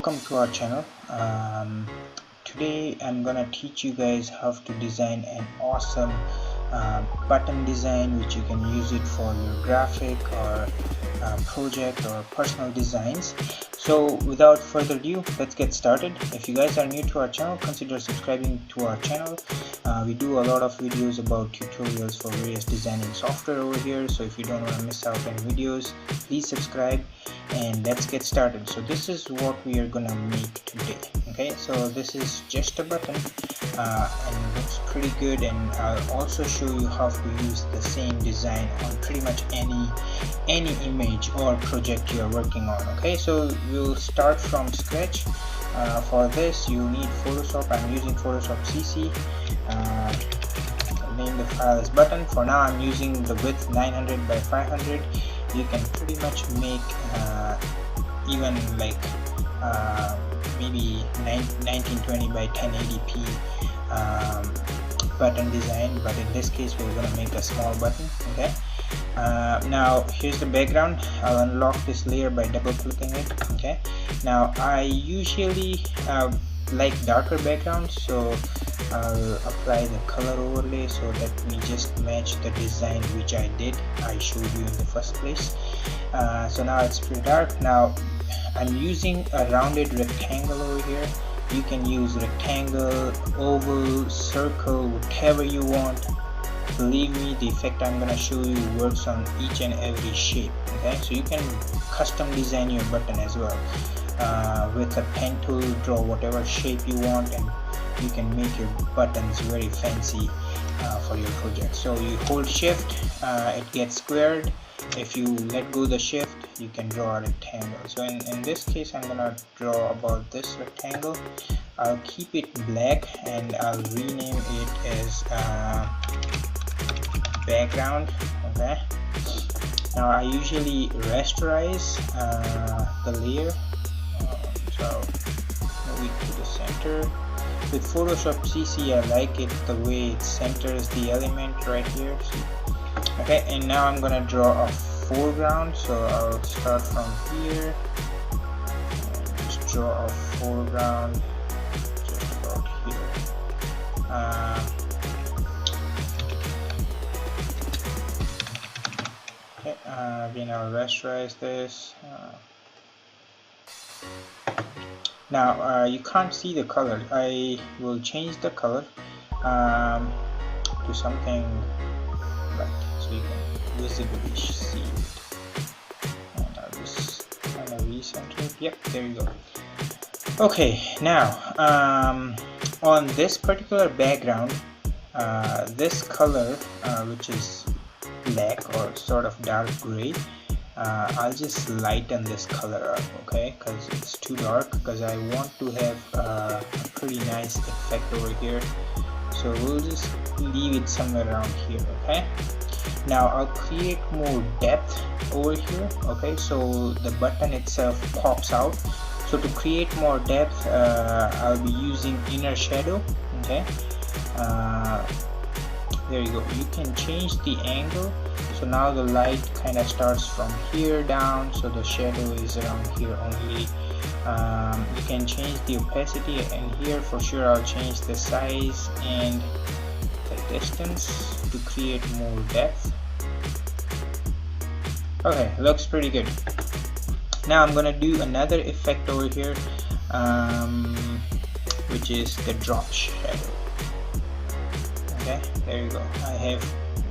welcome to our channel. Today I'm gonna teach you guys how to design an awesome button design, which you can use it for your graphic or project or personal designs. So without further ado, let's get started. If you guys are new to our channel, consider subscribing to our channel. We do a lot of videos about tutorials for various designing software over here, so if you don't want to miss out on videos, please subscribe and let's get started. So this is what we are gonna make today. Okay, so this is just a button and it looks pretty good, and I'll also show you how to use the same design on pretty much any image or project you are working on. Okay, so we'll start from scratch. For this you need Photoshop. I'm using Photoshop CC. Name the file as button. For now I'm using the width 900 by 500. You can pretty much make even like maybe 1920 by 1080p button design, but in this case we're gonna make a small button. Okay, now here's the background. I'll unlock this layer by double clicking it. Okay, now I usually like darker backgrounds, so I'll apply the color overlay so that we just match the design which I showed you in the first place. So now it's pretty dark. Now I'm using a rounded rectangle over here. You can use rectangle, oval, circle, whatever you want. Believe me, the effect I'm gonna show you works on each and every shape. Okay, so you can custom design your button as well. With a pen tool, draw whatever shape you want, and you can make your buttons very fancy for your project. So you hold shift, it gets squared. If you let go the shift, you can draw a rectangle. So in this case I'm gonna draw about this rectangle. I'll keep it black and I'll rename it as background. Okay, now I usually rasterize the layer, so move it to the center. With Photoshop CC I like it the way it centers the element right here. Okay, and now I'm gonna draw a foreground, so I'll start from here and just draw a foreground just about here. Okay, again I'll rasterize this. Now you can't see the color. I will change the color to something light so you can visibly see it. And I'll just kind of recenter it. Yep, there you go. Okay, now on this particular background, this color which is black or sort of dark gray, I'll just lighten this color up, okay, because it's too dark, because I want to have a pretty nice effect over here. So we'll just leave it somewhere around here. Okay, now I'll create more depth over here. Okay, so the button itself pops out. So to create more depth, I'll be using inner shadow. Okay, there you go. You can change the angle. So now the light kind of starts from here down, so the shadow is around here only. You can change the opacity, and here for sure I'll change the size and the distance to create more depth. Okay, looks pretty good. Now I'm gonna do another effect over here, which is the drop shadow. Okay, there you go. I have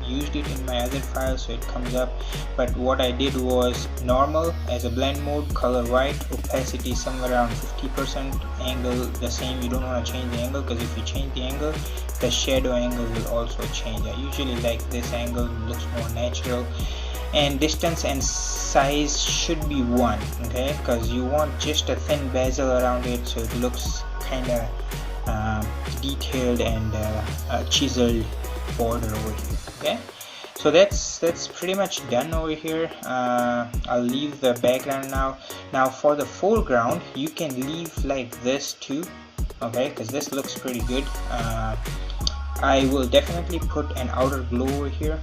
used it in my other file, so it comes up, but what I did was normal as a blend mode, color white, opacity somewhere around 50%, angle the same. You don't want to change the angle, because if you change the angle, the shadow angle will also change. I usually like this angle, it looks more natural. And distance and size should be 1, okay, because you want just a thin bezel around it, so it looks kind of detailed and chiseled border over here. Okay, so that's pretty much done over here. I'll leave the background now. Now for the foreground, you can leave like this too, okay, because this looks pretty good. I will definitely put an outer glow over here.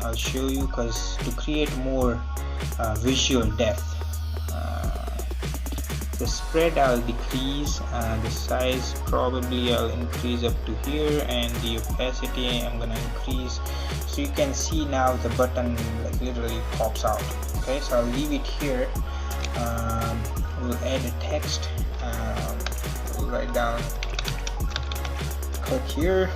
I'll show you, because to create more visual depth. The spread I'll decrease, the size probably I'll increase up to here, and the opacity I'm gonna increase, so you can see now the button like literally pops out. Okay, so I'll leave it here. We'll add a text. We'll write down click here.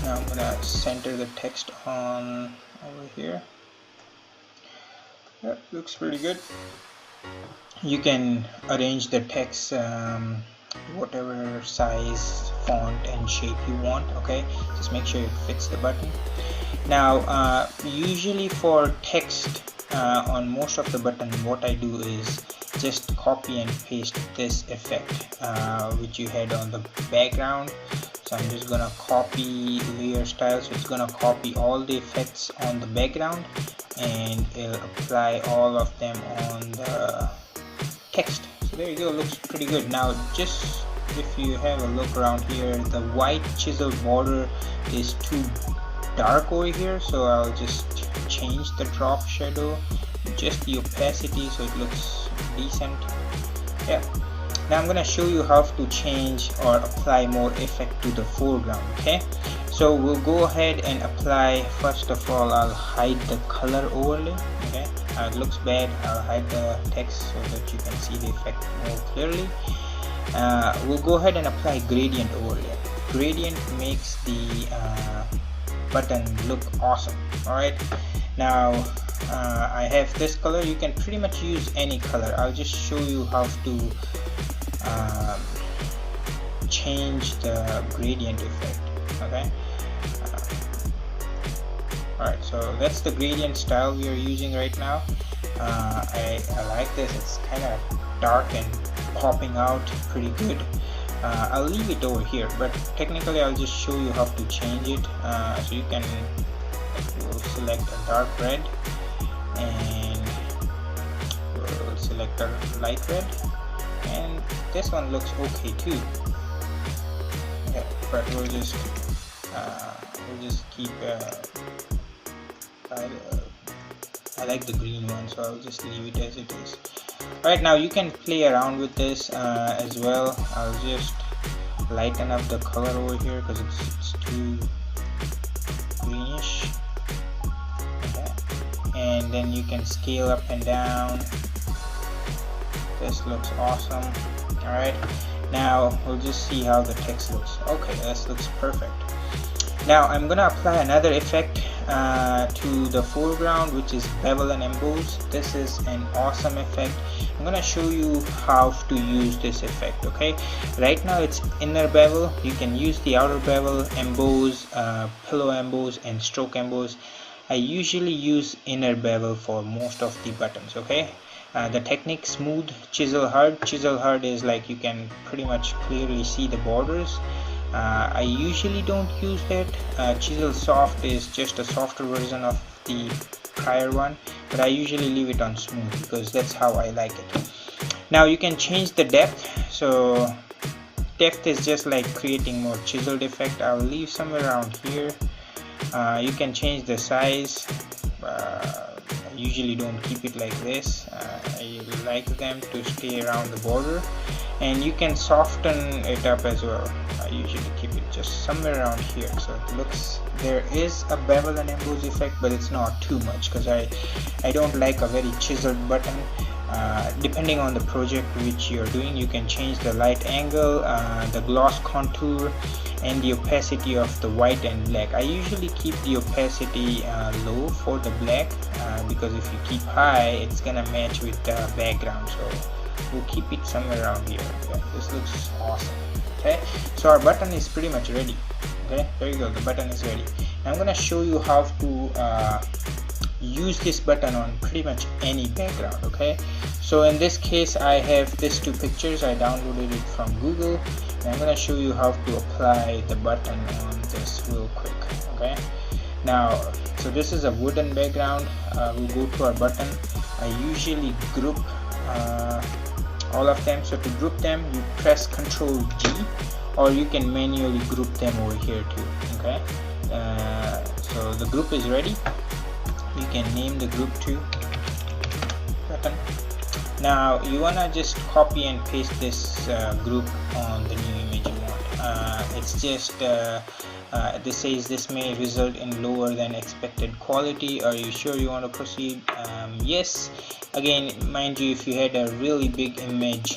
Now I'm gonna center the text on over here. Yep, looks pretty good. You can arrange the text whatever size, font and shape you want. Okay, just make sure it fits the button. Now usually for text on most of the button, what I do is just copy and paste this effect which you had on the background. So I'm just gonna copy layer style, so it's gonna copy all the effects on the background and it'll apply all of them on the text. So there you go, looks pretty good. Now just if you have a look around here, the white chisel border is too dark over here, so I'll just change the drop shadow, just the opacity, so it looks decent. Yeah. Now I'm gonna show you how to change or apply more effect to the foreground. Okay, so we'll go ahead and apply. First of all, I'll hide the color overlay. Okay, it looks bad. I'll hide the text so that you can see the effect more clearly. We'll go ahead and apply gradient overlay. Gradient makes the button look awesome. Alright, now I have this color. You can pretty much use any color. I'll just show you how to change the gradient effect. Okay, alright, so that's the gradient style we are using right now. I like this. It's kind of dark and popping out pretty good. I'll leave it over here, but technically I'll just show you how to change it. So you can we'll select a dark red and we'll select a light red, and this one looks okay too. Yeah, but we'll just keep I like the green one, so I'll just leave it as it is. Right, now you can play around with this as well. I'll just lighten up the color over here because it's too greenish. Okay. And then you can scale up and down. This looks awesome. Alright, now we'll just see how the text looks. Okay, this looks perfect. Now I'm gonna apply another effect to the foreground, which is bevel and emboss. This is an awesome effect. I'm gonna show you how to use this effect. Okay, right now it's inner bevel. You can use the outer bevel, emboss, pillow emboss and stroke emboss. I usually use inner bevel for most of the buttons. Okay, the technique smooth, chisel hard. Chisel hard is like you can pretty much clearly see the borders. I usually don't use that. Chisel soft is just a softer version of the prior one, but I usually leave it on smooth because that's how I like it. Now you can change the depth. So depth is just like creating more chiseled effect. I'll leave somewhere around here. You can change the size. I usually don't keep it like this. I like them to stay around the border, and you can soften it up as well. I usually keep it just somewhere around here, so it looks, there is a bevel and emboss effect, but it's not too much because I don't like a very chiseled button. Depending on the project which you're doing, you can change the light angle, the gloss contour, and the opacity of the white and black. I usually keep the opacity low for the black because if you keep high, it's gonna match with the background. So we'll keep it somewhere around here. Yeah, this looks awesome. Okay, so our button is pretty much ready. Okay, there you go, the button is ready. Now I'm gonna show you how to use this button on pretty much any background. Okay, so in this case I have these two pictures. I downloaded it from Google, and I'm gonna show you how to apply the button on this real quick. Okay, now so this is a wooden background. We'll go to our button. I usually group all of them. So to group them, you press Ctrl G, or you can manually group them over here too. Okay, so the group is ready. You can name the group to button. Now you wanna just copy and paste this group on the new image you want. It's just this says this may result in lower than expected quality. Are you sure you want to proceed? Yes. Again, mind you, if you had a really big image,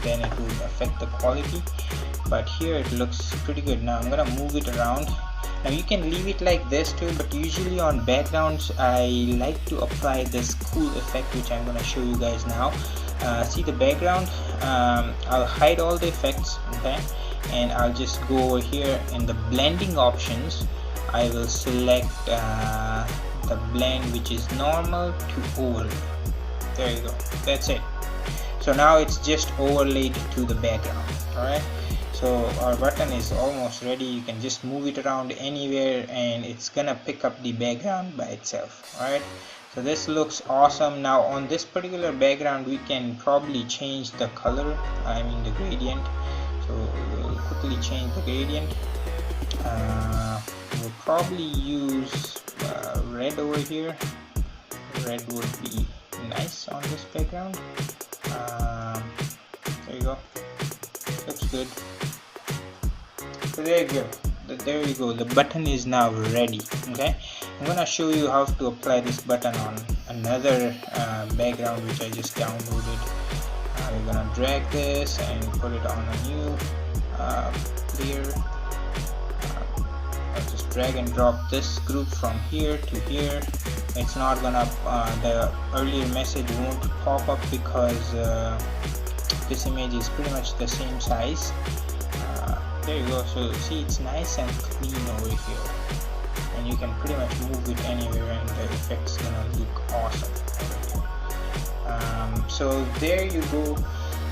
then it would affect the quality, but here it looks pretty good. Now I'm gonna move it around. Now you can leave it like this too, but usually on backgrounds I like to apply this cool effect, which I'm gonna show you guys now. See the background, I'll hide all the effects, okay, and I'll just go over here in the blending options. I will select the blend, which is normal to overlay. There you go, that's it. So now it's just overlaid to the background. Alright, so our button is almost ready. You can just move it around anywhere and it's gonna pick up the background by itself. Alright, so this looks awesome. Now on this particular background we can probably change the color, I mean the gradient. So we'll quickly change the gradient. We'll probably use red over here. Red would be nice on this background. There you go, looks good. So there you go, the button is now ready. Okay, I'm gonna show you how to apply this button on another background which I just downloaded. We're gonna drag this and put it on a new layer. I'll just drag and drop this group from here to here. It's not gonna the earlier message won't pop up because this image is pretty much the same size. There you go. So see, it's nice and clean over here, and you can pretty much move it anywhere and the effect's gonna look awesome over here. So there you go.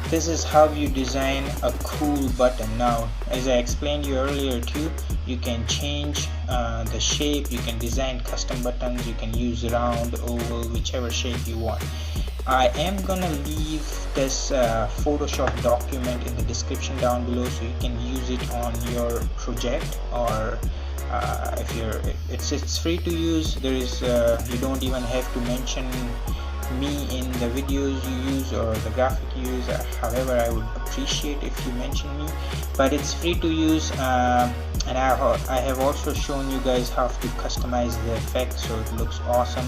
This is how you design a cool button. Now, as I explained you earlier too, you can change the shape, you can design custom buttons, you can use round, oval, whichever shape you want. I am gonna leave this Photoshop document in the description down below, so you can use it on your project, or if you're it's free to use. There is you don't even have to mention me in the videos you use or the graphic you use. However, I would appreciate if you mention me, but it's free to use. And I have also shown you guys how to customize the effect, so it looks awesome.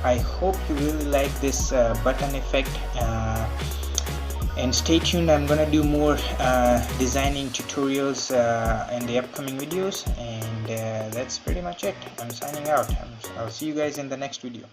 I hope you really like this button effect, and stay tuned. I'm gonna do more designing tutorials in the upcoming videos, and that's pretty much it. I'm signing out. I'll see you guys in the next video.